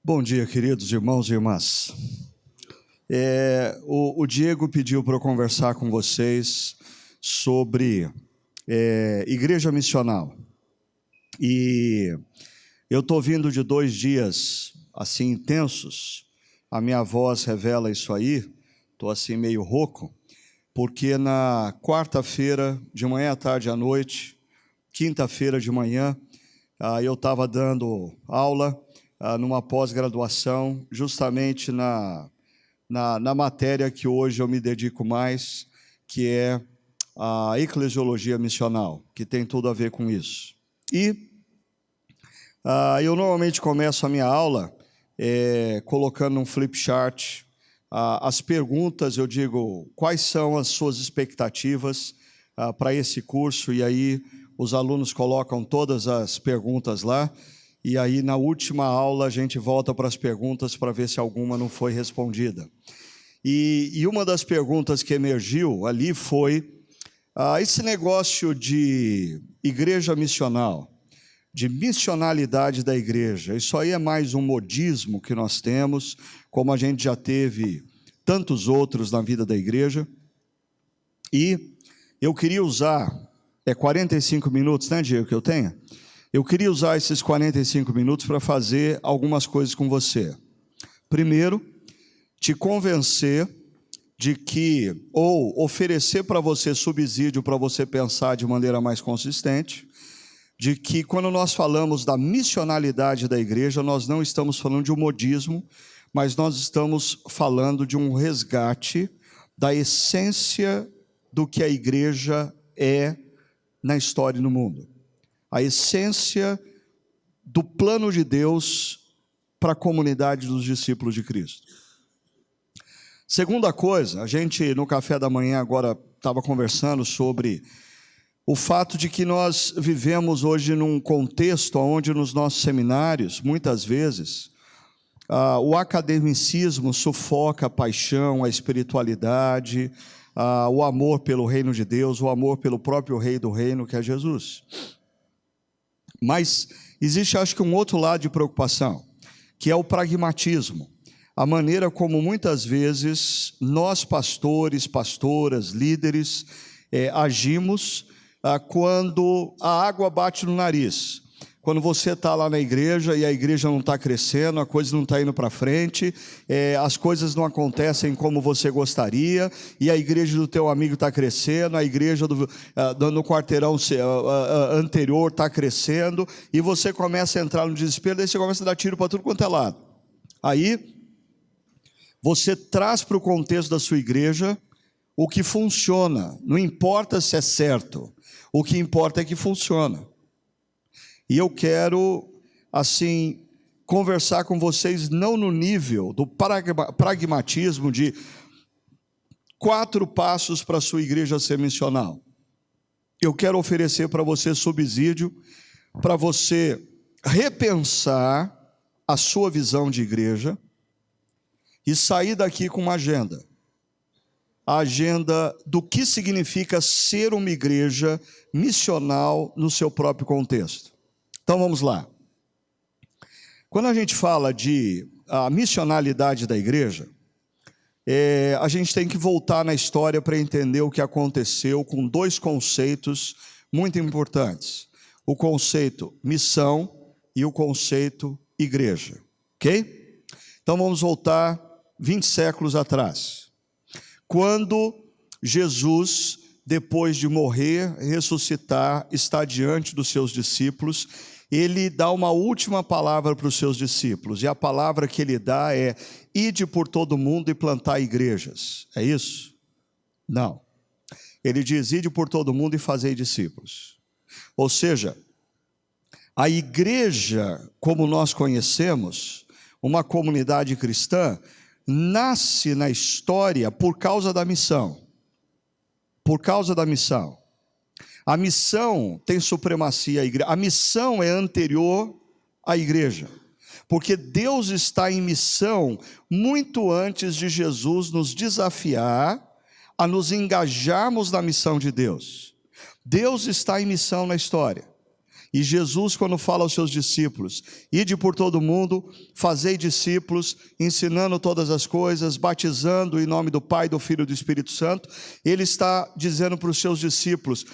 Bom dia, queridos irmãos e irmãs. O Diego pediu para eu conversar com vocês sobre igreja missional. E eu estou vindo de 2 dias assim intensos, a minha voz revela isso aí, estou assim meio rouco, porque na quarta-feira, de manhã à tarde à noite, quinta-feira de manhã, eu estava dando aula numa pós-graduação, justamente na matéria que hoje eu me dedico mais, que é a eclesiologia missional, que tem tudo a ver com isso. E eu normalmente começo a minha aula colocando num flip chart as perguntas. Eu digo quais são as suas expectativas para esse curso, e aí os alunos colocam todas as perguntas lá, e aí na última aula a gente volta para as perguntas para ver se alguma não foi respondida. E uma das perguntas que emergiu ali foi esse negócio de igreja missional, de missionalidade da igreja. Isso aí é mais um modismo que nós temos, como a gente já teve tantos outros na vida da igreja. E eu queria usar 45 minutos, né, Diego, que eu tenho? Eu queria usar esses 45 minutos para fazer algumas coisas com você. Primeiro, te convencer de que, ou oferecer para você subsídio para você pensar de maneira mais consistente, de que quando nós falamos da missionalidade da igreja, nós não estamos falando de um modismo, mas nós estamos falando de um resgate da essência do que a igreja é na história e no mundo. A essência do plano de Deus para a comunidade dos discípulos de Cristo. Segunda coisa, a gente no café da manhã agora estava conversando sobre o fato de que nós vivemos hoje num contexto onde nos nossos seminários, muitas vezes, o academicismo sufoca a paixão, a espiritualidade, o amor pelo reino de Deus, o amor pelo próprio rei do reino, que é Jesus. Mas existe, acho que, um outro lado de preocupação, que é o pragmatismo. A maneira como muitas vezes nós, pastores, pastoras, líderes, agimos quando a água bate no nariz. Quando você está lá na igreja e a igreja não está crescendo, a coisa não está indo para frente, as coisas não acontecem como você gostaria, e a igreja do teu amigo está crescendo, a igreja no quarteirão anterior está crescendo, e você começa a entrar no desespero, daí você começa a dar tiro para tudo quanto é lado. Aí você traz para o contexto da sua igreja o que funciona, não importa se é certo, o que importa é que funciona. E eu quero, assim, conversar com vocês não no nível do pragmatismo de 4 passos para a sua igreja ser missional. Eu quero oferecer para você subsídio, para você repensar a sua visão de igreja e sair daqui com uma agenda. A agenda do que significa ser uma igreja missional no seu próprio contexto. Então vamos lá. Quando a gente fala de a missionalidade da igreja, a gente tem que voltar na história para entender o que aconteceu com 2 conceitos muito importantes. O conceito missão e o conceito igreja. Ok? Então vamos voltar 20 séculos atrás. Quando Jesus, depois de morrer, ressuscitar, está diante dos seus discípulos, ele dá uma última palavra para os seus discípulos, e a palavra que ele dá é: ide por todo o mundo e plantar igrejas. É isso? Não. Ele diz: ide por todo o mundo e fazei discípulos. Ou seja, a igreja, como nós conhecemos, uma comunidade cristã, nasce na história por causa da missão. Por causa da missão. A missão tem supremacia à igreja. A missão é anterior à igreja. Porque Deus está em missão muito antes de Jesus nos desafiar a nos engajarmos na missão de Deus. Deus está em missão na história. E Jesus, quando fala aos seus discípulos, ide por todo mundo, fazei discípulos, ensinando todas as coisas, batizando em nome do Pai, do Filho e do Espírito Santo, ele está dizendo para os seus discípulos,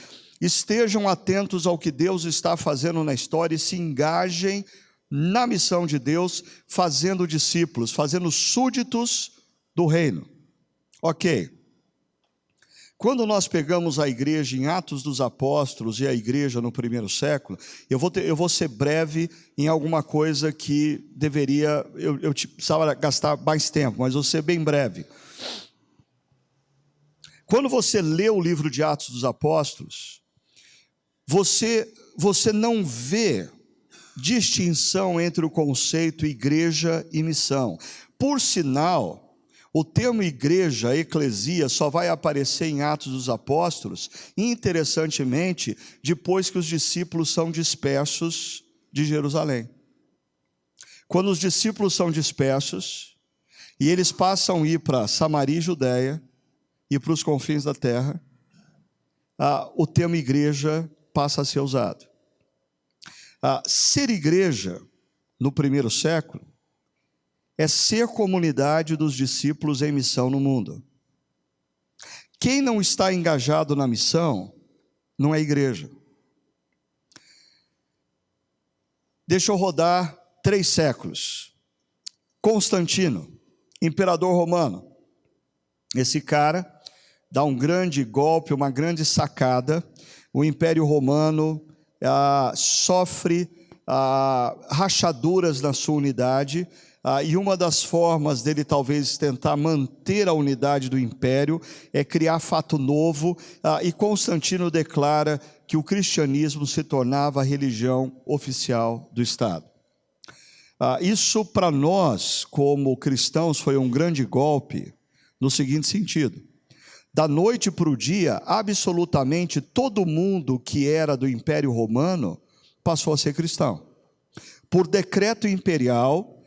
estejam atentos ao que Deus está fazendo na história e se engajem na missão de Deus, fazendo discípulos, fazendo súditos do reino. Ok. Quando nós pegamos a igreja em Atos dos Apóstolos e a igreja no primeiro século, eu vou ser breve em alguma coisa que deveria, eu precisava gastar mais tempo, mas vou ser bem breve. Quando você lê o livro de Atos dos Apóstolos, você não vê distinção entre o conceito igreja e missão. Por sinal, o termo igreja, eclesia, só vai aparecer em Atos dos Apóstolos, interessantemente, depois que os discípulos são dispersos de Jerusalém. Quando os discípulos são dispersos, e eles passam a ir para Samaria e Judeia, e para os confins da terra, o termo igreja passa a ser usado. Ser igreja, no primeiro século, é ser comunidade dos discípulos em missão no mundo. Quem não está engajado na missão, não é igreja. Deixa eu rodar 3 séculos. Constantino, imperador romano. Esse cara dá um grande golpe, uma grande sacada. O Império Romano sofre rachaduras na sua unidade, e uma das formas dele talvez tentar manter a unidade do império é criar fato novo, e Constantino declara que o cristianismo se tornava a religião oficial do Estado. Isso para nós, como cristãos, foi um grande golpe no seguinte sentido: da noite para o dia, absolutamente todo mundo que era do Império Romano passou a ser cristão. Por decreto imperial,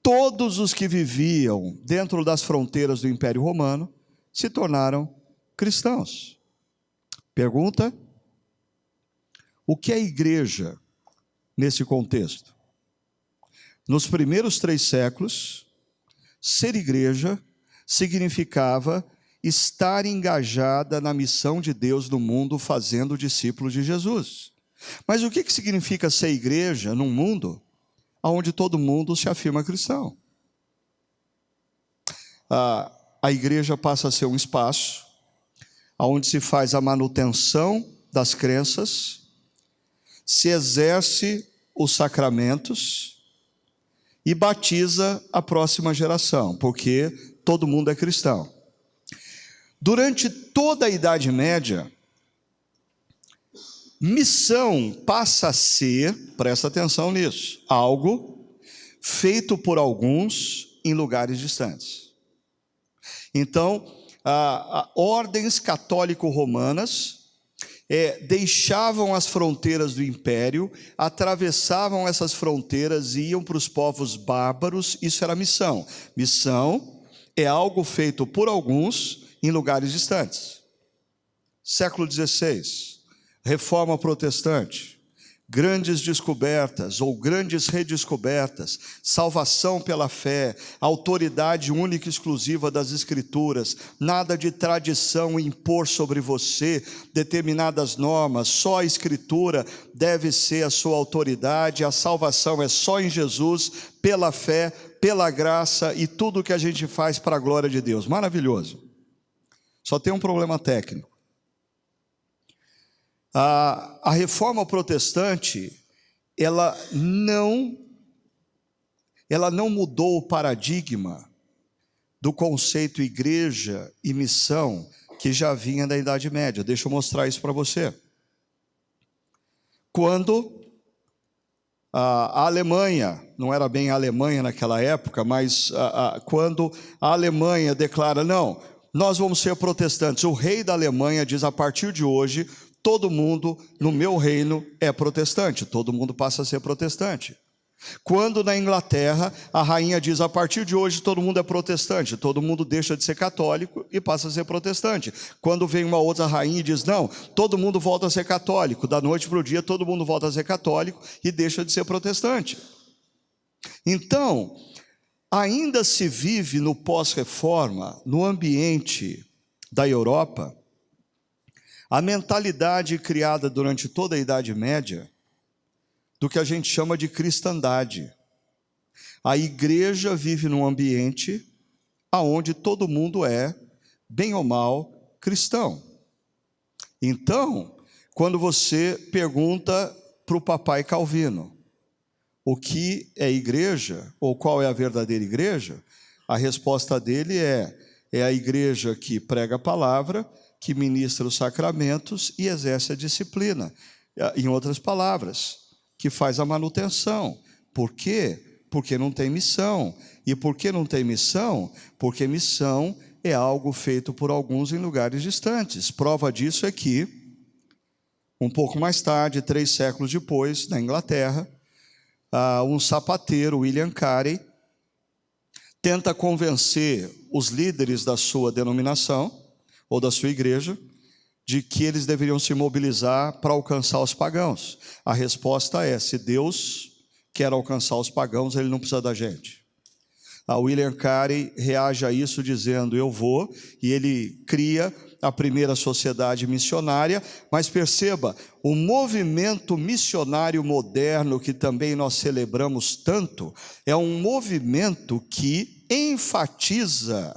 todos os que viviam dentro das fronteiras do Império Romano se tornaram cristãos. Pergunta: o que é igreja nesse contexto? Nos primeiros 3 séculos, ser igreja significava estar engajada na missão de Deus no mundo, fazendo discípulos de Jesus. Mas o que significa ser igreja num mundo onde todo mundo se afirma cristão? A igreja passa a ser um espaço onde se faz a manutenção das crenças, se exerce os sacramentos e batiza a próxima geração, porque todo mundo é cristão. Durante toda a Idade Média, missão passa a ser, presta atenção nisso, algo feito por alguns em lugares distantes. Então, ordens católico-romanas deixavam as fronteiras do império, atravessavam essas fronteiras e iam para os povos bárbaros. Isso era missão. Missão é algo feito por alguns em lugares distantes. Século XVI, Reforma Protestante, grandes descobertas ou grandes redescobertas, salvação pela fé, autoridade única e exclusiva das Escrituras, nada de tradição impor sobre você determinadas normas, só a Escritura deve ser a sua autoridade, a salvação é só em Jesus, pela fé, pela graça, e tudo que a gente faz para a glória de Deus. Maravilhoso. Só tem um problema técnico. A Reforma Protestante, ela não mudou o paradigma do conceito igreja e missão que já vinha da Idade Média. Deixa eu mostrar isso para você. Quando a Alemanha, não era bem a Alemanha naquela época, mas quando a Alemanha declara, não, nós vamos ser protestantes. O rei da Alemanha diz, a partir de hoje, todo mundo no meu reino é protestante. Todo mundo passa a ser protestante. Quando na Inglaterra a rainha diz, a partir de hoje todo mundo é protestante, todo mundo deixa de ser católico e passa a ser protestante. Quando vem uma outra rainha e diz, não, todo mundo volta a ser católico, da noite para o dia todo mundo volta a ser católico e deixa de ser protestante. Então, ainda se vive no pós-reforma, no ambiente da Europa, a mentalidade criada durante toda a Idade Média, do que a gente chama de cristandade. A igreja vive num ambiente onde todo mundo é, bem ou mal, cristão. Então, quando você pergunta para o papai Calvino o que é igreja, ou qual é a verdadeira igreja, a resposta dele é a igreja que prega a palavra, que ministra os sacramentos e exerce a disciplina. Em outras palavras, que faz a manutenção. Por quê? Porque não tem missão. E por que não tem missão? Porque missão é algo feito por alguns em lugares distantes. Prova disso é que, um pouco mais tarde, 3 séculos depois, na Inglaterra, um sapateiro, William Carey, tenta convencer os líderes da sua denominação, ou da sua igreja, de que eles deveriam se mobilizar para alcançar os pagãos. A resposta é, se Deus quer alcançar os pagãos, ele não precisa da gente. A William Carey reage a isso dizendo, eu vou, e ele cria a primeira sociedade missionária, mas perceba, o movimento missionário moderno, que também nós celebramos tanto, é um movimento que enfatiza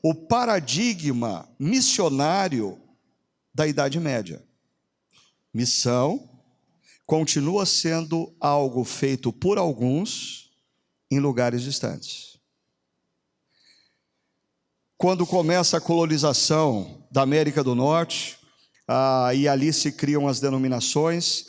o paradigma missionário da Idade Média. Missão continua sendo algo feito por alguns em lugares distantes. Quando começa a colonização da América do Norte, e ali se criam as denominações,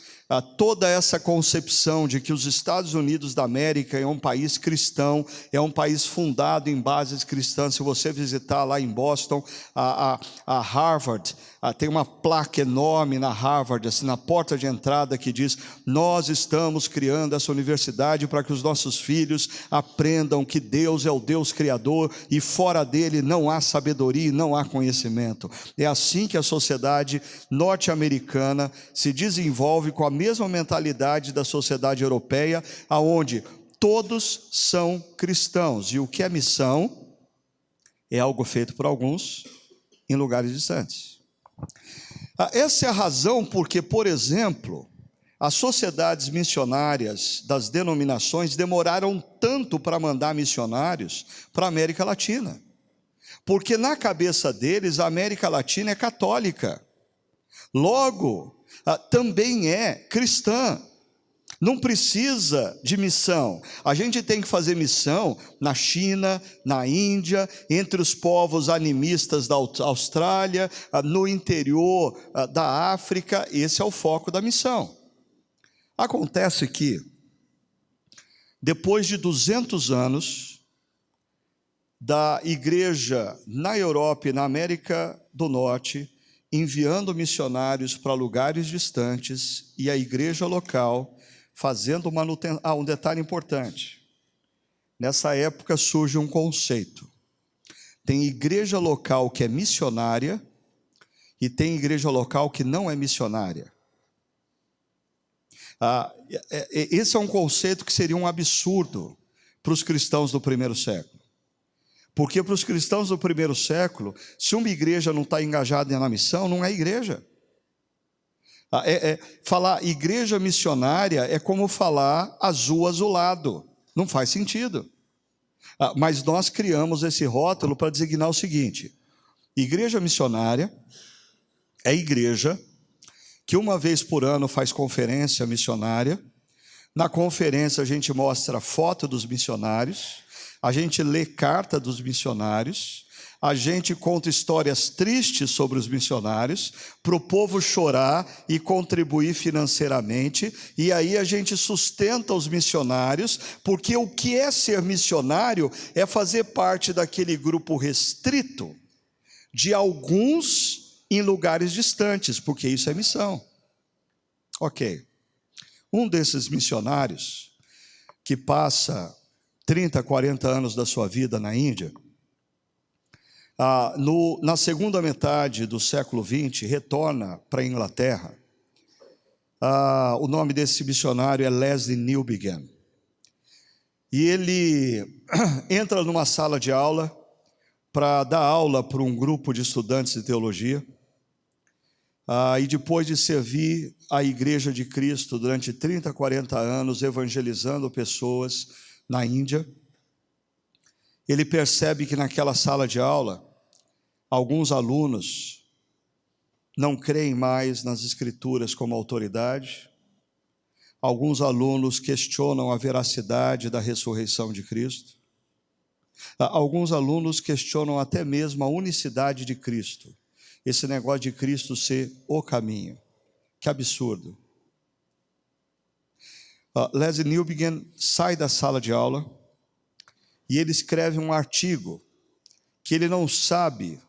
toda essa concepção de que os Estados Unidos da América é um país cristão, é um país fundado em bases cristãs. Se você visitar lá em Boston, a Harvard, tem uma placa enorme na Harvard, assim, na porta de entrada, que diz, nós estamos criando essa universidade para que os nossos filhos aprendam que Deus é o Deus Criador e fora dele não há sabedoria e não há conhecimento. É assim que a sociedade norte-americana se desenvolve, com a mesma mentalidade da sociedade europeia, aonde todos são cristãos. E o que é missão é algo feito por alguns em lugares distantes. Essa é a razão porque, por exemplo, as sociedades missionárias das denominações demoraram tanto para mandar missionários para a América Latina. Porque na cabeça deles a América Latina é católica. Logo, também é cristã. Não precisa de missão. A gente tem que fazer missão na China, na Índia, entre os povos animistas da Austrália, no interior da África. Esse é o foco da missão. Acontece que, depois de 200 anos da igreja na Europa e na América do Norte, enviando missionários para lugares distantes, e a igreja local fazendo manutenção. Um detalhe importante. Nessa época surge um conceito. Tem igreja local que é missionária e tem igreja local que não é missionária. Esse é um conceito que seria um absurdo para os cristãos do primeiro século. Porque para os cristãos do primeiro século, se uma igreja não está engajada na missão, não é igreja. Falar igreja missionária é como falar azul azulado, não faz sentido. Mas nós criamos esse rótulo para designar o seguinte: igreja missionária é igreja que uma vez por ano faz conferência missionária. Na conferência a gente mostra foto dos missionários, a gente lê carta dos missionários, a gente conta histórias tristes sobre os missionários, para o povo chorar e contribuir financeiramente, e aí a gente sustenta os missionários, porque o que é ser missionário é fazer parte daquele grupo restrito de alguns em lugares distantes, porque isso é missão. Ok. Um desses missionários, que passa 30, 40 anos da sua vida na Índia, na segunda metade do século XX, retorna para a Inglaterra. O nome desse missionário é Lesslie Newbigin. E ele entra numa sala de aula para dar aula para um grupo de estudantes de teologia. E depois de servir a Igreja de Cristo durante 30, 40 anos, evangelizando pessoas na Índia, ele percebe que naquela sala de aula, alguns alunos não creem mais nas Escrituras como autoridade. Alguns alunos questionam a veracidade da ressurreição de Cristo. Alguns alunos questionam até mesmo a unicidade de Cristo. Esse negócio de Cristo ser o caminho. Que absurdo. Lesslie Newbigin sai da sala de aula e ele escreve um artigo que ele não sabe.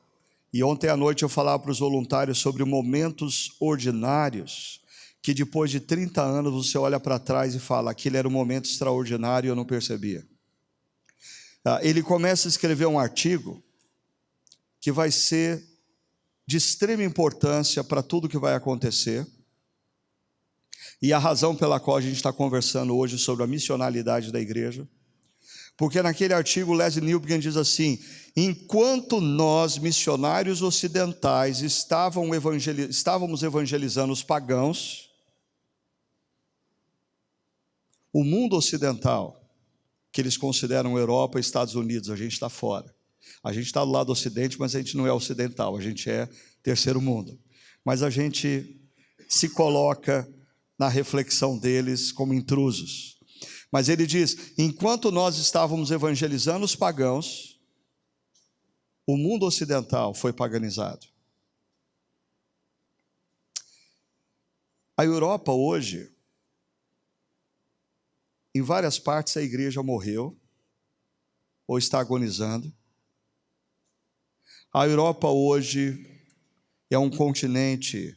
E ontem à noite eu falava para os voluntários sobre momentos ordinários, que depois de 30 anos você olha para trás e fala, aquele era um momento extraordinário e eu não percebia. Ele começa a escrever um artigo que vai ser de extrema importância para tudo que vai acontecer. E a razão pela qual a gente está conversando hoje sobre a missionalidade da igreja, porque naquele artigo Lesslie Newbigin diz assim: enquanto nós, missionários ocidentais, estávamos evangelizando os pagãos, o mundo ocidental, que eles consideram Europa e Estados Unidos, a gente está fora. A gente está do lado do ocidente, mas a gente não é ocidental, a gente é terceiro mundo. Mas a gente se coloca na reflexão deles como intrusos. Mas ele diz, enquanto nós estávamos evangelizando os pagãos, o mundo ocidental foi paganizado. A Europa hoje, em várias partes a igreja morreu, ou está agonizando. A Europa hoje é um continente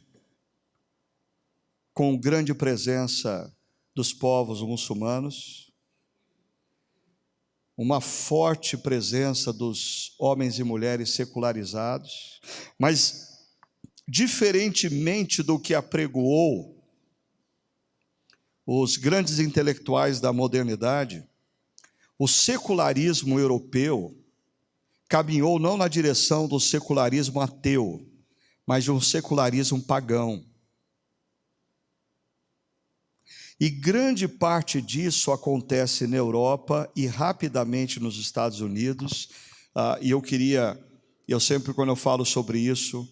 com grande presença dos povos muçulmanos, uma forte presença dos homens e mulheres secularizados, mas, diferentemente do que apregoou os grandes intelectuais da modernidade, o secularismo europeu caminhou não na direção do secularismo ateu, mas de um secularismo pagão. E grande parte disso acontece na Europa e rapidamente nos Estados Unidos. E eu sempre, quando eu falo sobre isso,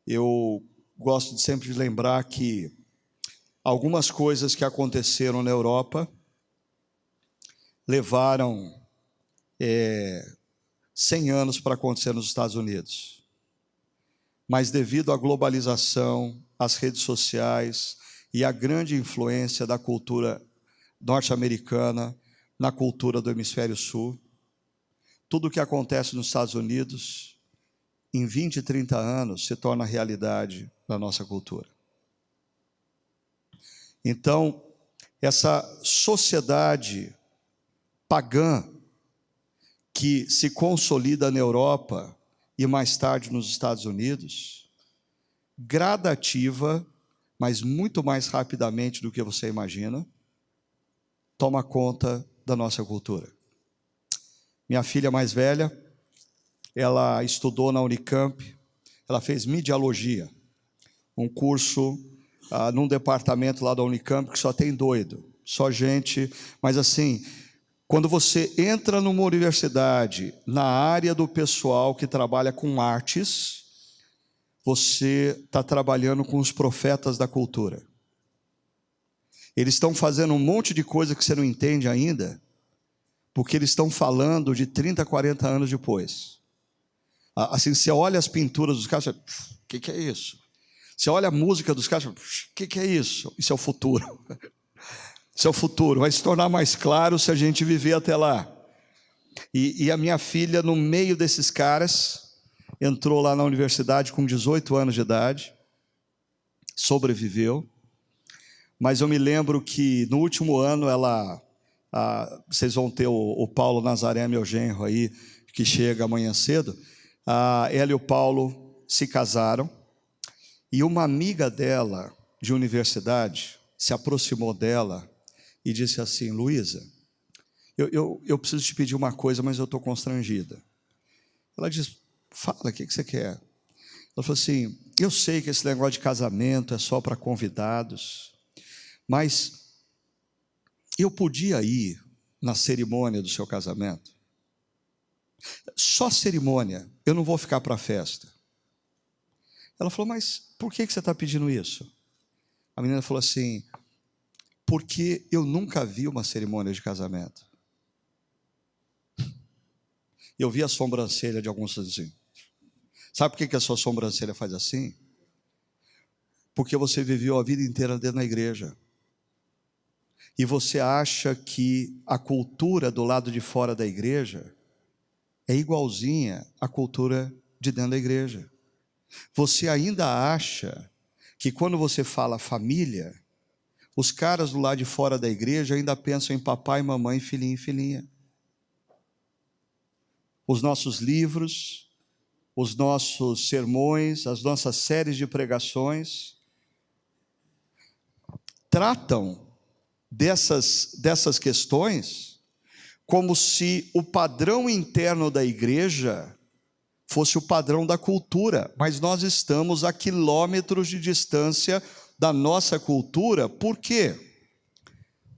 eu gosto sempre de lembrar que algumas coisas que aconteceram na Europa levaram 100 anos para acontecer nos Estados Unidos. Mas devido à globalização, às redes sociais e à grande influência da cultura norte-americana na cultura do hemisfério sul, tudo o que acontece nos Estados Unidos, em 20, 30 anos, se torna realidade na nossa cultura. Então, essa sociedade pagã que se consolida na Europa e mais tarde nos Estados Unidos, gradativa, mas muito mais rapidamente do que você imagina, toma conta da nossa cultura. Minha filha mais velha, ela estudou na Unicamp, ela fez Midialogia, um curso num departamento lá da Unicamp que só tem doido, só gente, mas assim, quando você entra numa universidade, na área do pessoal que trabalha com artes, você está trabalhando com os profetas da cultura. Eles estão fazendo um monte de coisa que você não entende ainda, porque eles estão falando de 30, 40 anos depois. Assim, você olha as pinturas dos caras, o que é isso? Você olha a música dos caras, o que é isso? Isso é o futuro. Isso é o futuro, vai se tornar mais claro se a gente viver até lá. E a minha filha, no meio desses caras, entrou lá na universidade com 18 anos de idade, sobreviveu, mas eu me lembro que no último ano vocês vão ter o Paulo Nazaré, meu genro aí, que chega amanhã cedo. Ela e o Paulo se casaram, e uma amiga dela, de universidade, se aproximou dela e disse assim: Luísa, eu preciso te pedir uma coisa, mas eu estou constrangida. Ela disse: fala, o que você quer? Ela falou assim: eu sei que esse negócio de casamento é só para convidados, mas eu podia ir na cerimônia do seu casamento? Só cerimônia, eu não vou ficar para a festa. Ela falou: mas por que você está pedindo isso? A menina falou assim: porque eu nunca vi uma cerimônia de casamento. Eu vi a sobrancelha de alguns assim. Sabe por que a sua sobrancelha faz assim? Porque você viveu a vida inteira dentro da igreja. E você acha que a cultura do lado de fora da igreja é igualzinha à cultura de dentro da igreja. Você ainda acha que quando você fala família, os caras do lado de fora da igreja ainda pensam em papai, mamãe, filhinho e filhinha. Os nossos livros, os nossos sermões, as nossas séries de pregações tratam dessas questões como se o padrão interno da igreja fosse o padrão da cultura, mas nós estamos a quilômetros de distância da nossa cultura. Por quê?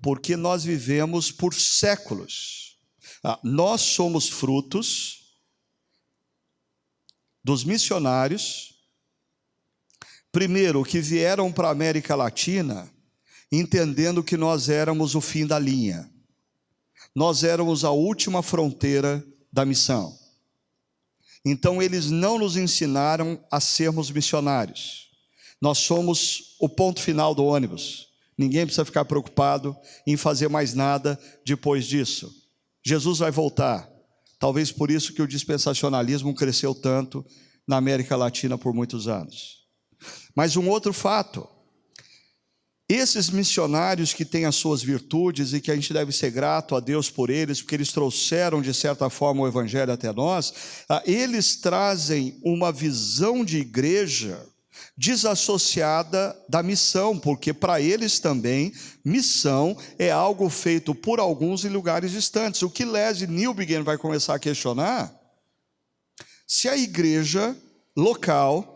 Porque nós vivemos por séculos. Nós somos frutos dos missionários, primeiro, que vieram para a América Latina, entendendo que nós éramos o fim da linha. Nós éramos a última fronteira da missão. Então, eles não nos ensinaram a sermos missionários. Nós somos o ponto final do ônibus. Ninguém precisa ficar preocupado em fazer mais nada depois disso. Jesus vai voltar. Talvez por isso que o dispensacionalismo cresceu tanto na América Latina por muitos anos. Mas um outro fato: esses missionários que têm as suas virtudes e que a gente deve ser grato a Deus por eles, porque eles trouxeram de certa forma o evangelho até nós, eles trazem uma visão de igreja desassociada da missão, porque para eles também missão é algo feito por alguns em lugares distantes. O que Leslie Newbigin vai começar a questionar: se a igreja local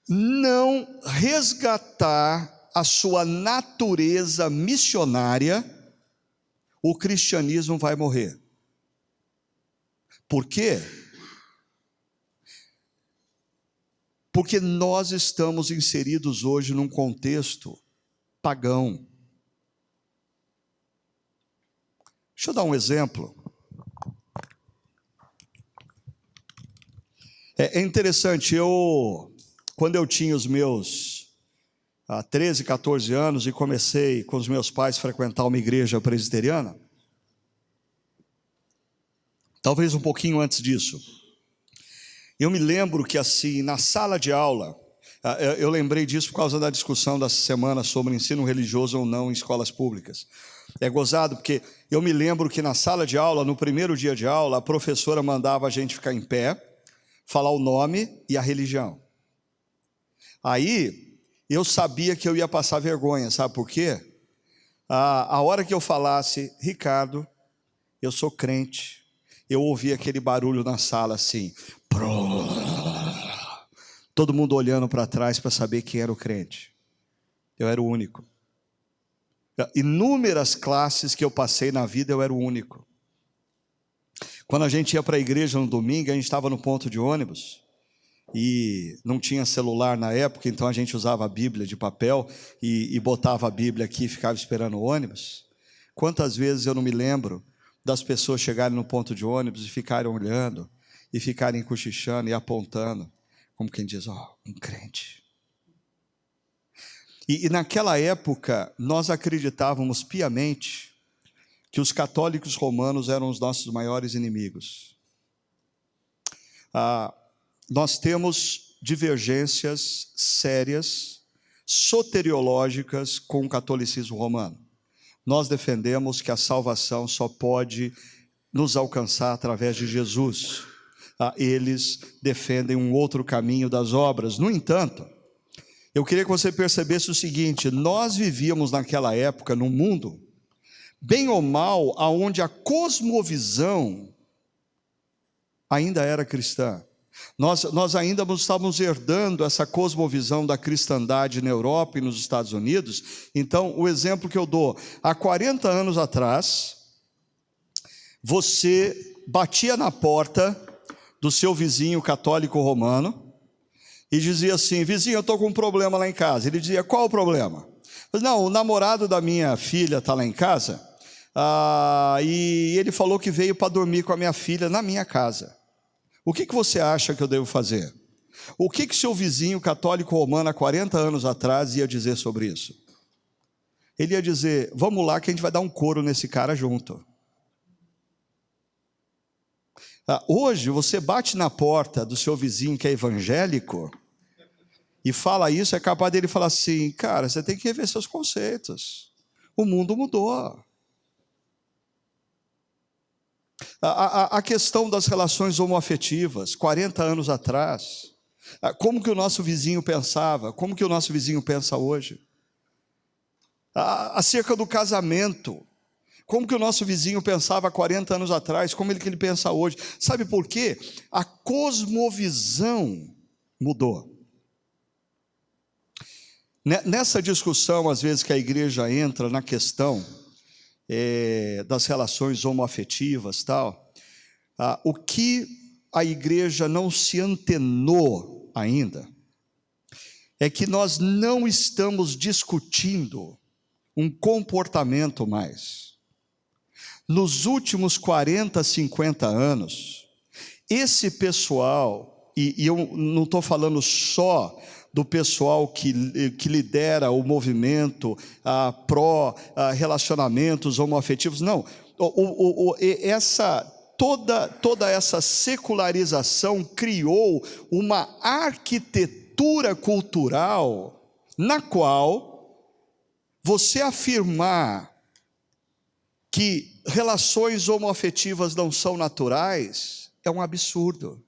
não resgatar a sua natureza missionária, o cristianismo vai morrer. Por quê? Porque nós estamos inseridos hoje num contexto pagão. Deixa eu dar um exemplo. É interessante, quando eu tinha os meus 13, 14 anos e comecei com os meus pais a frequentar uma igreja presbiteriana, talvez um pouquinho antes disso, eu me lembro que assim, na sala de aula, eu lembrei disso por causa da discussão dessa semana sobre ensino religioso ou não em escolas públicas. É gozado porque eu me lembro que na sala de aula, no primeiro dia de aula, a professora mandava a gente ficar em pé, falar o nome e a religião. Aí, eu sabia que eu ia passar vergonha, sabe por quê? A hora que eu falasse: Ricardo, eu sou crente, eu ouvi aquele barulho na sala assim, todo mundo olhando para trás para saber quem era o crente. Eu era o único. Inúmeras classes que eu passei na vida, eu era o único. Quando a gente ia para a igreja no domingo, a gente estava no ponto de ônibus, e não tinha celular na época, então a gente usava a Bíblia de papel e botava a Bíblia aqui e ficava esperando o ônibus. Quantas vezes eu não me lembro das pessoas chegarem no ponto de ônibus e ficarem olhando, e ficarem cochichando e apontando, como quem diz: ó, um crente. E naquela época, nós acreditávamos piamente que os católicos romanos eram os nossos maiores inimigos. Nós temos divergências sérias soteriológicas com o catolicismo romano. Nós defendemos que a salvação só pode nos alcançar através de Jesus. Eles defendem um outro caminho das obras. No entanto, eu queria que você percebesse o seguinte: nós vivíamos naquela época num mundo, bem ou mal, onde a cosmovisão ainda era cristã. Nós ainda estávamos herdando essa cosmovisão da cristandade na Europa e nos Estados Unidos. Então, o exemplo que eu dou: há 40 anos atrás, você batia na porta do seu vizinho católico romano e dizia assim: vizinho, eu estou com um problema lá em casa. Ele dizia: qual o problema? Não, o namorado da minha filha está lá em casa, e ele falou que veio para dormir com a minha filha na minha casa. O que você acha que eu devo fazer? O que seu vizinho católico romano há 40 anos atrás ia dizer sobre isso? Ele ia dizer: vamos lá que a gente vai dar um couro nesse cara junto. Hoje você bate na porta do seu vizinho que é evangélico e fala isso, é capaz dele falar assim: cara, você tem que rever seus conceitos, o mundo mudou. A questão das relações homoafetivas, 40 anos atrás, como que o nosso vizinho pensava, como que o nosso vizinho pensa hoje? Acerca do casamento, como que o nosso vizinho pensava há 40 anos atrás, como que ele pensa hoje? Sabe por quê? A cosmovisão mudou. Nessa discussão, às vezes, que a igreja entra na questão das relações homoafetivas, tal, o que a igreja não se antenou ainda é que nós não estamos discutindo um comportamento mais. Nos últimos 40, 50 anos, esse pessoal, e eu não estou falando só do pessoal que lidera o movimento pró-relacionamentos homoafetivos, não. Toda essa secularização criou uma arquitetura cultural na qual você afirmar que relações homoafetivas não são naturais é um absurdo.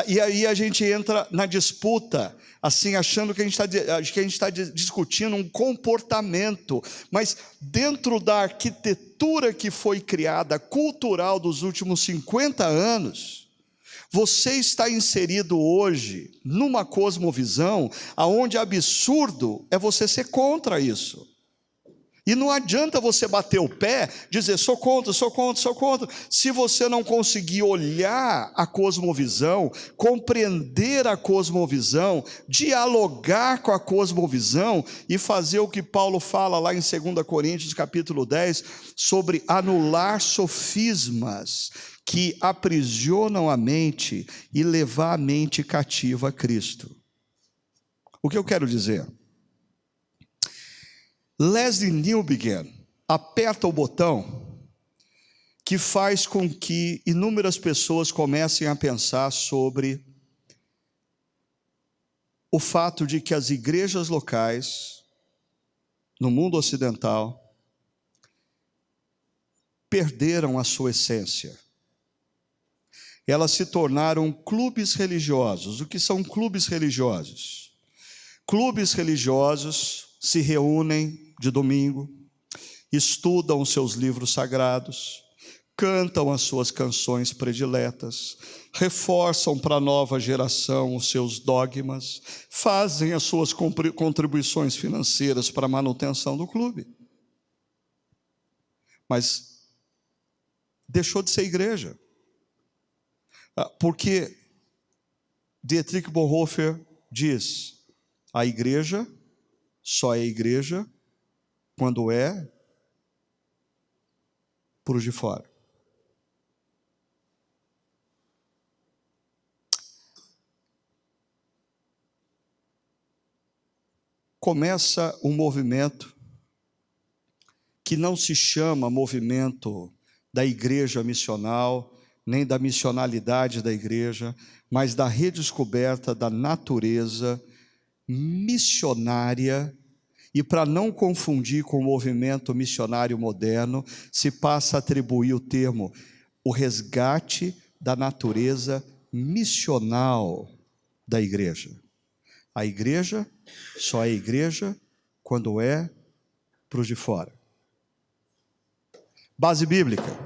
E aí a gente entra na disputa, assim, achando que a gente está discutindo um comportamento, mas dentro da arquitetura que foi criada, cultural dos últimos 50 anos, você está inserido hoje numa cosmovisão onde absurdo é você ser contra isso. E não adianta você bater o pé, dizer: sou contra, sou contra, sou contra. Se você não conseguir olhar a cosmovisão, compreender a cosmovisão, dialogar com a cosmovisão e fazer o que Paulo fala lá em 2 Coríntios capítulo 10, sobre anular sofismas que aprisionam a mente e levar a mente cativa a Cristo. O que eu quero dizer? Lesslie Newbigin aperta o botão que faz com que inúmeras pessoas comecem a pensar sobre o fato de que as igrejas locais, no mundo ocidental, perderam a sua essência. Elas se tornaram clubes religiosos. O que são clubes religiosos? Clubes religiosos se reúnem de domingo, estudam os seus livros sagrados, cantam as suas canções prediletas, reforçam para a nova geração os seus dogmas, fazem as suas contribuições financeiras para a manutenção do clube. Mas deixou de ser igreja. Porque Dietrich Bonhoeffer diz: a igreja só é igreja quando é por de fora. Começa um movimento que não se chama movimento da igreja missional, nem da missionalidade da igreja, mas da redescoberta da natureza missionária, e para não confundir com o movimento missionário moderno, se passa a atribuir o termo o resgate da natureza missional da igreja. A igreja só é igreja quando é para os de fora. Base bíblica.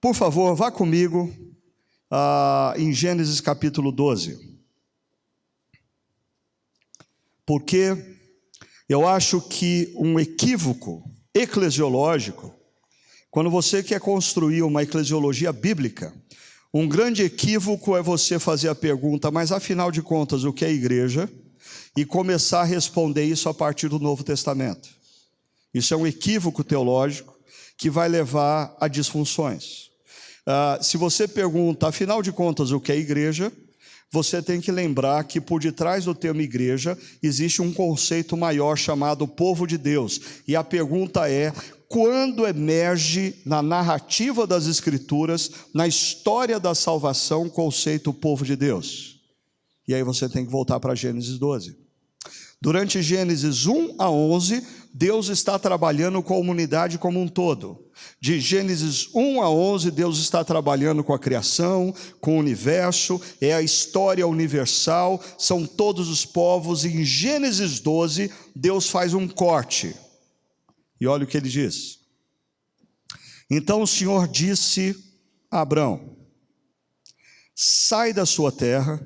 Por favor, vá comigo em Gênesis capítulo 12. Porque eu acho que um equívoco eclesiológico, quando você quer construir uma eclesiologia bíblica, um grande equívoco é você fazer a pergunta, mas afinal de contas, o que é igreja? E começar a responder isso a partir do Novo Testamento. Isso é um equívoco teológico que vai levar a disfunções. Se você pergunta, afinal de contas, o que é igreja? Você tem que lembrar que por detrás do termo igreja existe um conceito maior chamado povo de Deus. E a pergunta é, quando emerge na narrativa das Escrituras, na história da salvação, o conceito povo de Deus? E aí você tem que voltar para Gênesis 12. Durante Gênesis 1 a 11, Deus está trabalhando com a humanidade como um todo. De Gênesis 1 a 11, Deus está trabalhando com a criação, com o universo, é a história universal, são todos os povos. E em Gênesis 12, Deus faz um corte. E olha o que ele diz. Então o Senhor disse a Abrão: sai da sua terra,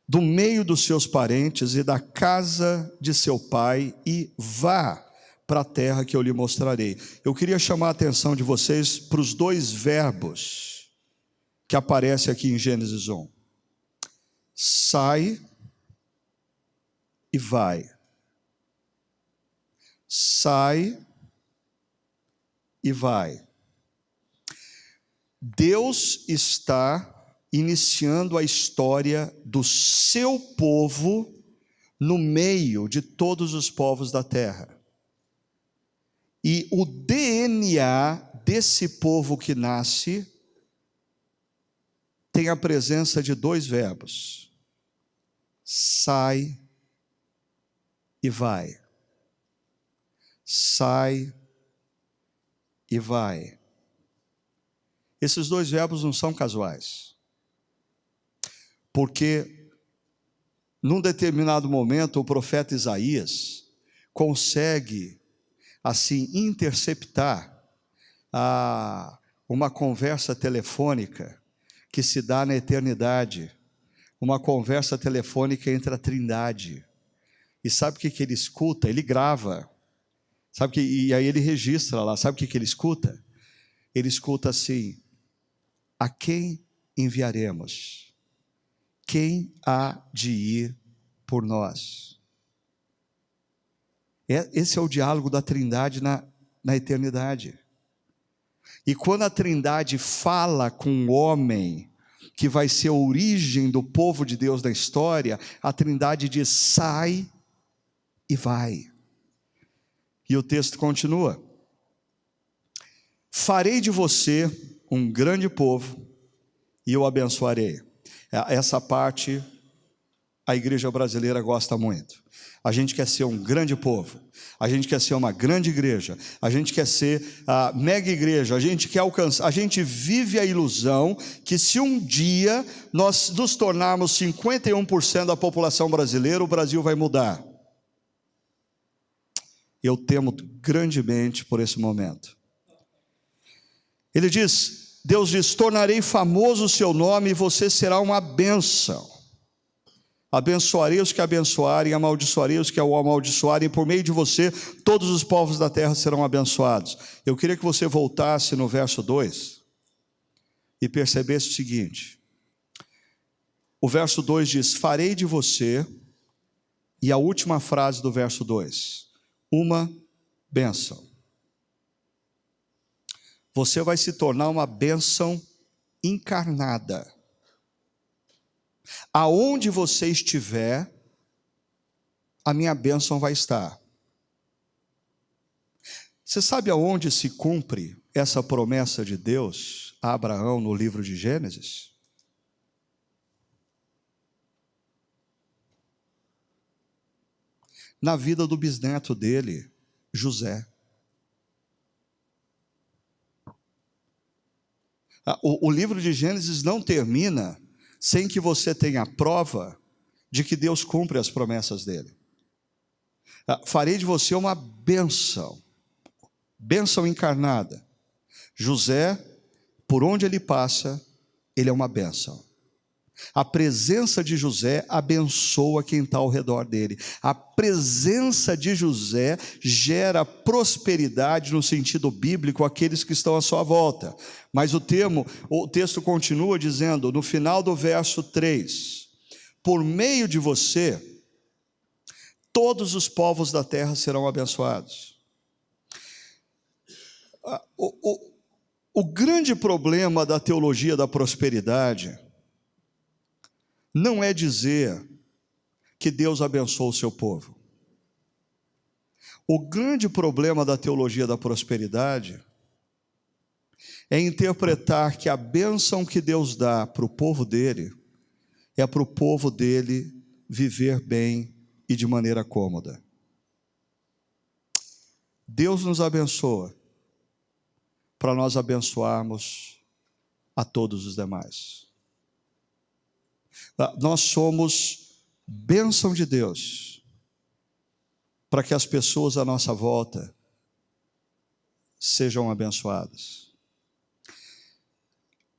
do meio dos seus parentes e da casa de seu pai, e vá para a terra que eu lhe mostrarei. Eu queria chamar a atenção de vocês para os dois verbos que aparecem aqui em Gênesis 1. Sai e vai. Sai e vai. Deus está iniciando a história do seu povo no meio de todos os povos da terra. E o DNA desse povo que nasce tem a presença de dois verbos: sai e vai. Sai e vai. Esses dois verbos não são casuais. Porque, num determinado momento, o profeta Isaías consegue, assim, interceptar uma conversa telefônica que se dá na eternidade, uma conversa telefônica entre a Trindade. E sabe o que ele escuta? Ele grava. E aí ele registra lá. Sabe o que ele escuta? Ele escuta assim: a quem enviaremos? Quem há de ir por nós? Esse é o diálogo da Trindade na eternidade. E quando a Trindade fala com o homem, que vai ser a origem do povo de Deus na história, a Trindade diz: sai e vai. E o texto continua: farei de você um grande povo e o abençoarei. Essa parte a igreja brasileira gosta muito. A gente quer ser um grande povo, a gente quer ser uma grande igreja, a gente quer ser a mega igreja, a gente quer alcançar, a gente vive a ilusão que se um dia nós nos tornarmos 51% da população brasileira, o Brasil vai mudar. Eu temo grandemente por esse momento. Ele diz, Deus diz: tornarei famoso o seu nome e você será uma bênção. Abençoarei os que abençoarem, amaldiçoarei os que o amaldiçoarem, por meio de você todos os povos da terra serão abençoados. Eu queria que você voltasse no verso 2 e percebesse o seguinte. O verso 2 diz: farei de você, e a última frase do verso 2, uma bênção. Você vai se tornar uma bênção encarnada. Aonde você estiver, a minha bênção vai estar. Você sabe aonde se cumpre essa promessa de Deus a Abraão no livro de Gênesis? na vida do bisneto dele, José. O livro de Gênesis não termina sem que você tenha prova de que Deus cumpre as promessas dele. Farei de você uma bênção, bênção encarnada. José, por onde ele passa, ele é uma bênção. A presença de José abençoa quem está ao redor dele. A presença de José gera prosperidade no sentido bíblico àqueles que estão à sua volta. Mas o texto continua dizendo, no final do verso 3, por meio de você, todos os povos da terra serão abençoados. O grande problema da teologia da prosperidade não é dizer que Deus abençoa o seu povo. O grande problema da teologia da prosperidade é interpretar que a bênção que Deus dá para o povo dele é para o povo dele viver bem e de maneira cômoda. Deus nos abençoa para nós abençoarmos a todos os demais. Nós somos bênção de Deus para que as pessoas à nossa volta sejam abençoadas.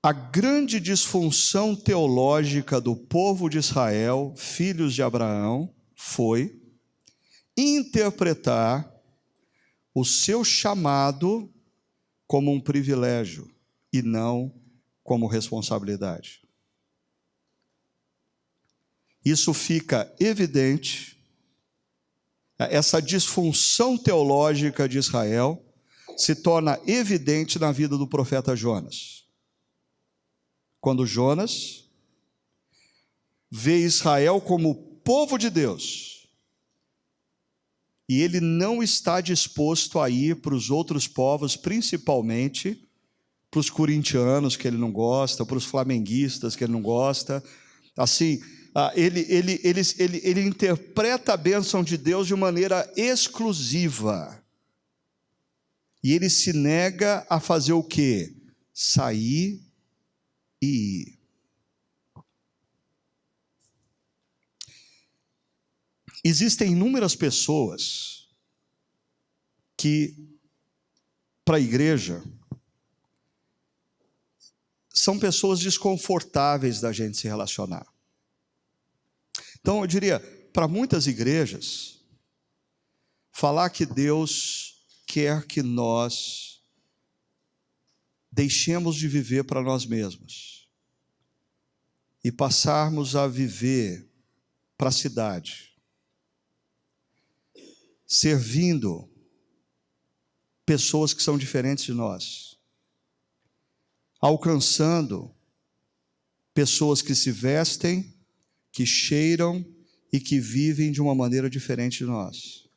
A grande disfunção teológica do povo de Israel, filhos de Abraão, foi interpretar o seu chamado como um privilégio e não como responsabilidade. Isso fica evidente, essa disfunção teológica de Israel se torna evidente na vida do profeta Jonas. Quando Jonas vê Israel como povo de Deus, e ele não está disposto a ir para os outros povos, principalmente para os corintianos que ele não gosta, para os flamenguistas que ele não gosta, assim, ele interpreta a bênção de Deus de maneira exclusiva. E ele se nega a fazer o quê? Sair e ir. Existem inúmeras pessoas que, para a igreja, são pessoas desconfortáveis da gente se relacionar. Então, eu diria, para muitas igrejas, falar que Deus quer que nós deixemos de viver para nós mesmos e passarmos a viver para a cidade, servindo pessoas que são diferentes de nós, alcançando pessoas que se vestem, que cheiram e que vivem de uma maneira diferente de nós.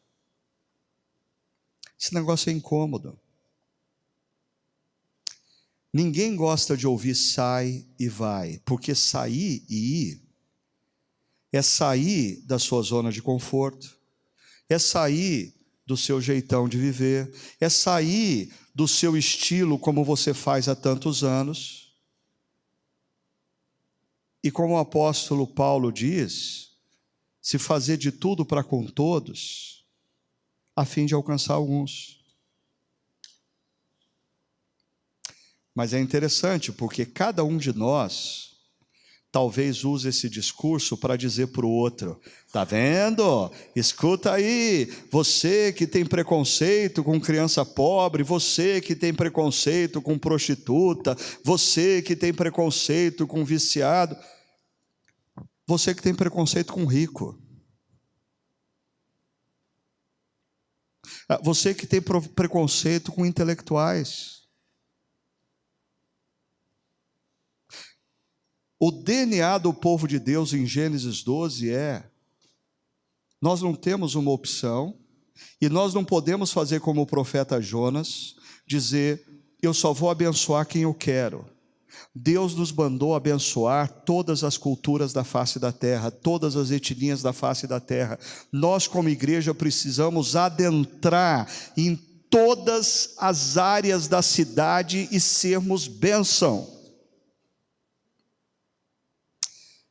Esse negócio é incômodo. Ninguém gosta de ouvir sai e vai, porque sair e ir é sair da sua zona de conforto, é sair do seu jeitão de viver, é sair do seu estilo como você faz há tantos anos. E como o apóstolo Paulo diz, se fazer de tudo para com todos, a fim de alcançar alguns. Mas é interessante, porque cada um de nós talvez use esse discurso para dizer para o outro, tá vendo? Escuta aí, você que tem preconceito com criança pobre, você que tem preconceito com prostituta, você que tem preconceito com viciado, você que tem preconceito com rico, você que tem preconceito com intelectuais. O DNA do povo de Deus em Gênesis 12 nós não temos uma opção, e nós não podemos fazer como o profeta Jonas, dizer, eu só vou abençoar quem eu quero, Deus nos mandou abençoar todas as culturas da face da terra, todas as etnias da face da terra. Nós, como igreja, precisamos adentrar em todas as áreas da cidade e sermos bênção.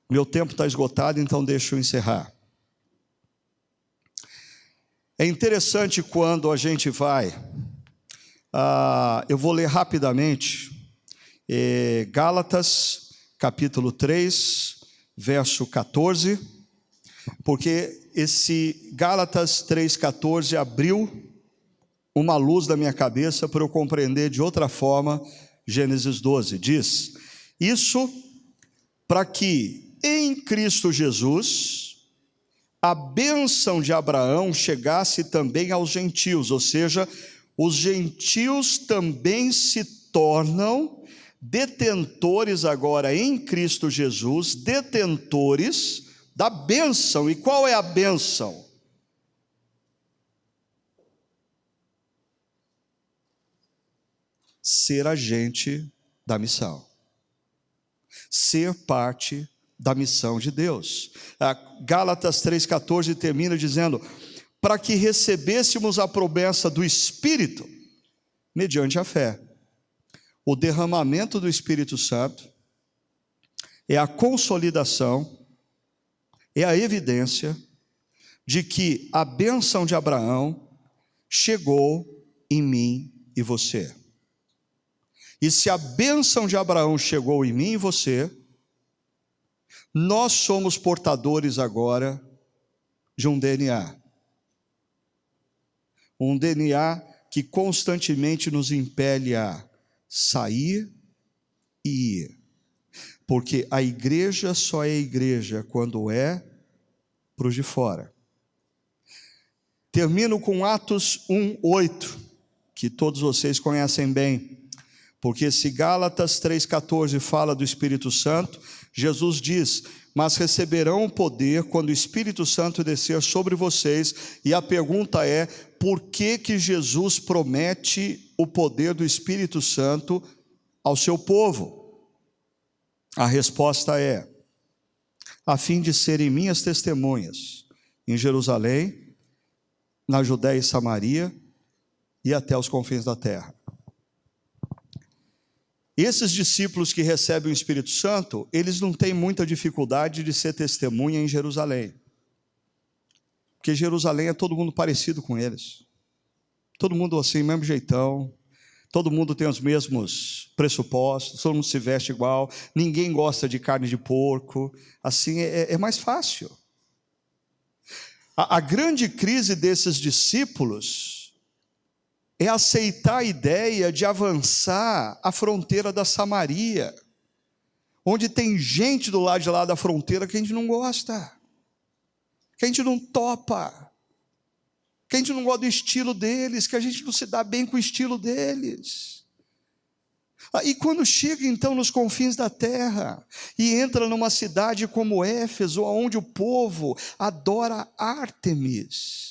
Meu tempo está esgotado, então deixa eu encerrar. É interessante quando a gente vai, eu vou ler rapidamente, Gálatas, capítulo 3, verso 14, porque esse Gálatas 3,14 abriu uma luz da minha cabeça para eu compreender de outra forma Gênesis 12. Diz: isso para que em Cristo Jesus a bênção de Abraão chegasse também aos gentios, ou seja, os gentios também se tornam detentores agora em Cristo Jesus, detentores da bênção. E qual é a bênção? Ser agente da missão, ser parte da missão de Deus. Gálatas 3,14 termina dizendo: para que recebêssemos a promessa do Espírito, mediante a fé. O derramamento do Espírito Santo é a consolidação, é a evidência de que a bênção de Abraão chegou em mim e você. E se a bênção de Abraão chegou em mim e você, nós somos portadores agora de um DNA. Um DNA que constantemente nos impele a sair e ir. Porque a igreja só é igreja quando é para os de fora. Termino com Atos 1:8, que todos vocês conhecem bem. Porque se Gálatas 3,14 fala do Espírito Santo, Jesus diz: mas receberão o poder quando o Espírito Santo descer sobre vocês. E a pergunta é: por que que Jesus promete o poder do Espírito Santo ao seu povo? A resposta é: a fim de serem minhas testemunhas em Jerusalém, na Judéia e Samaria e até os confins da terra. Esses discípulos que recebem o Espírito Santo, eles não têm muita dificuldade de ser testemunha em Jerusalém. Porque Jerusalém é todo mundo parecido com eles. Todo mundo assim, mesmo jeitão. Todo mundo tem os mesmos pressupostos, todo mundo se veste igual. Ninguém gosta de carne de porco. Assim é mais fácil. A grande crise desses discípulos é aceitar a ideia de avançar a fronteira da Samaria, onde tem gente do lado de lá da fronteira que a gente não gosta, que a gente não topa, que a gente não gosta do estilo deles, que a gente não se dá bem com o estilo deles. E quando chega então nos confins da terra e entra numa cidade como Éfeso, onde o povo adora Ártemis,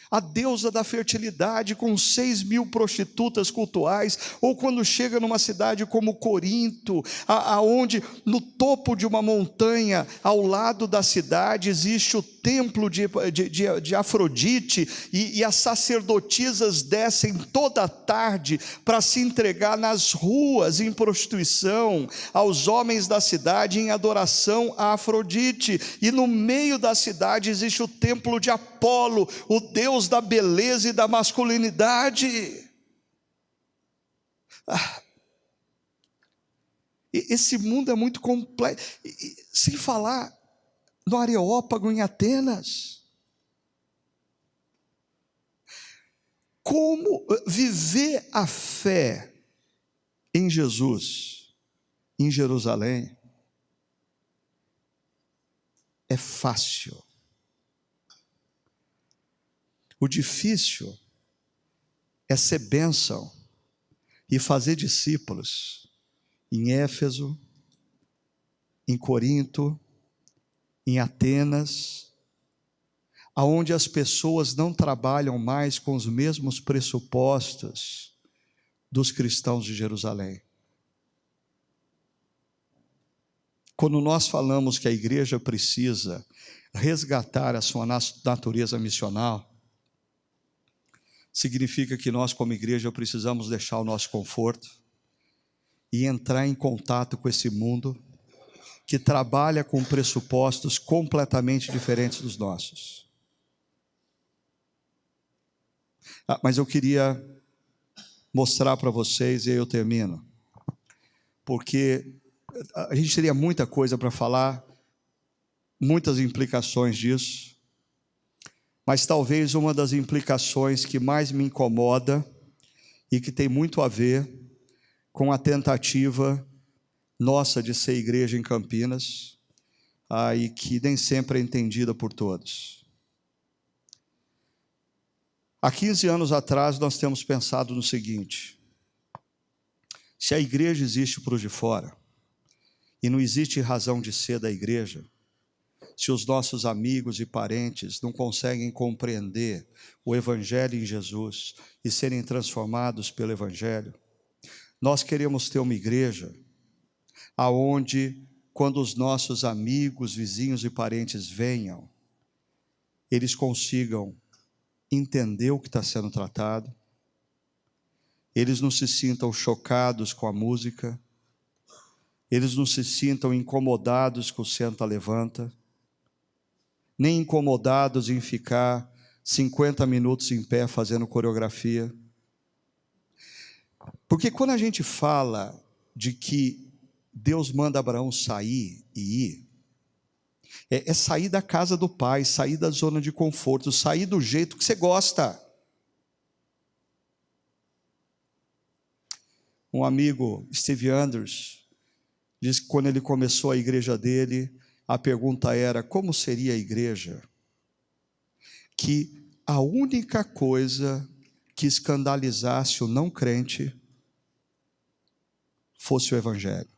a deusa da fertilidade, com 6.000 prostitutas cultuais, ou quando chega numa cidade como Corinto, aonde no topo de uma montanha, ao lado da cidade, existe o templo de Afrodite, e as sacerdotisas descem toda tarde para se entregar nas ruas em prostituição aos homens da cidade em adoração a Afrodite, e no meio da cidade existe o templo de Apolo, o deus da beleza e da masculinidade. Esse mundo é muito complexo, sem falar no Areópago em Atenas. Como viver a fé em Jesus, em Jerusalém, é fácil. O difícil é ser bênção e fazer discípulos em Éfeso, em Corinto, em Atenas, aonde as pessoas não trabalham mais com os mesmos pressupostos dos cristãos de Jerusalém. Quando nós falamos que a igreja precisa resgatar a sua natureza missional, significa que nós, como igreja, precisamos deixar o nosso conforto e entrar em contato com esse mundo que trabalha com pressupostos completamente diferentes dos nossos. Mas eu queria mostrar para vocês, e aí eu termino, porque a gente teria muita coisa para falar, muitas implicações disso, mas talvez uma das implicações que mais me incomoda e que tem muito a ver com a tentativa nossa de ser igreja em Campinas, e que nem sempre é entendida por todos. Há 15 anos atrás, nós temos pensado no seguinte: se a igreja existe para os de fora, e não existe razão de ser da igreja, se os nossos amigos e parentes não conseguem compreender o Evangelho em Jesus e serem transformados pelo Evangelho, nós queremos ter uma igreja aonde, quando os nossos amigos, vizinhos e parentes venham, eles consigam entender o que está sendo tratado, eles não se sintam chocados com a música, eles não se sintam incomodados com o senta-levanta, nem incomodados em ficar 50 minutos em pé fazendo coreografia. Porque quando a gente fala de que Deus manda Abraão sair e ir, é sair da casa do pai, sair da zona de conforto, sair do jeito que você gosta. Um amigo, Steve Anders, diz que quando ele começou a igreja dele, a pergunta era: como seria a igreja que a única coisa que escandalizasse o não crente fosse o Evangelho?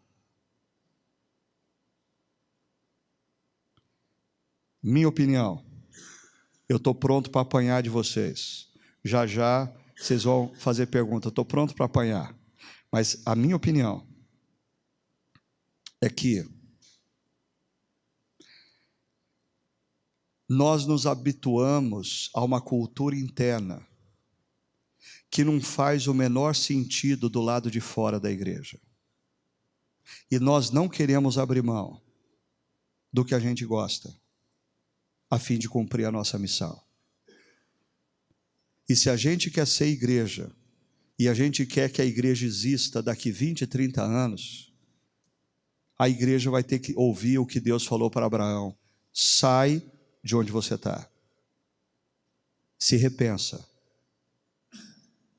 Minha opinião, eu estou pronto para apanhar de vocês. Já já vocês vão fazer pergunta, estou pronto para apanhar. Mas a minha opinião é que nós nos habituamos a uma cultura interna que não faz o menor sentido do lado de fora da igreja. E nós não queremos abrir mão do que a gente gosta, a fim de cumprir a nossa missão. E se a gente quer ser igreja, e a gente quer que a igreja exista daqui 20, 30 anos, a igreja vai ter que ouvir o que Deus falou para Abraão: sai de onde você está, se repensa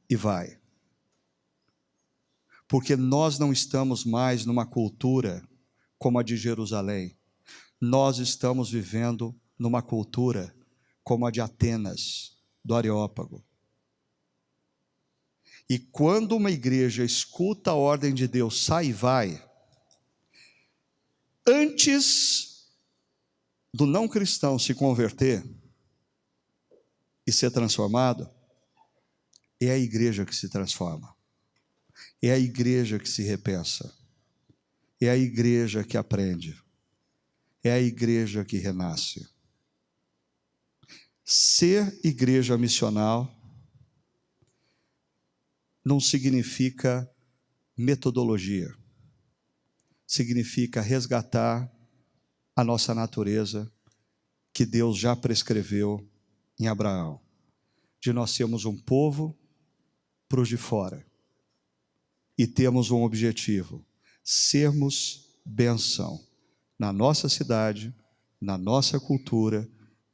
e vai. Porque nós não estamos mais numa cultura como a de Jerusalém, nós estamos vivendo numa cultura como a de Atenas, do Areópago. E quando uma igreja escuta a ordem de Deus, sai e vai, antes do não cristão se converter e ser transformado, é a igreja que se transforma, é a igreja que se repensa, é a igreja que aprende, é a igreja que renasce. Ser igreja missional não significa metodologia, significa resgatar a nossa natureza que Deus já prescreveu em Abraão, de nós sermos um povo para os de fora, e temos um objetivo: sermos bênção na nossa cidade, na nossa cultura,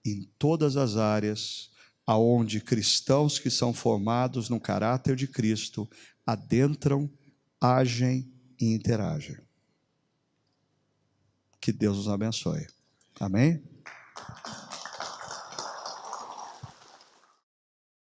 em todas as áreas aonde cristãos que são formados no caráter de Cristo adentram, agem e interagem. Que Deus nos abençoe. Amém?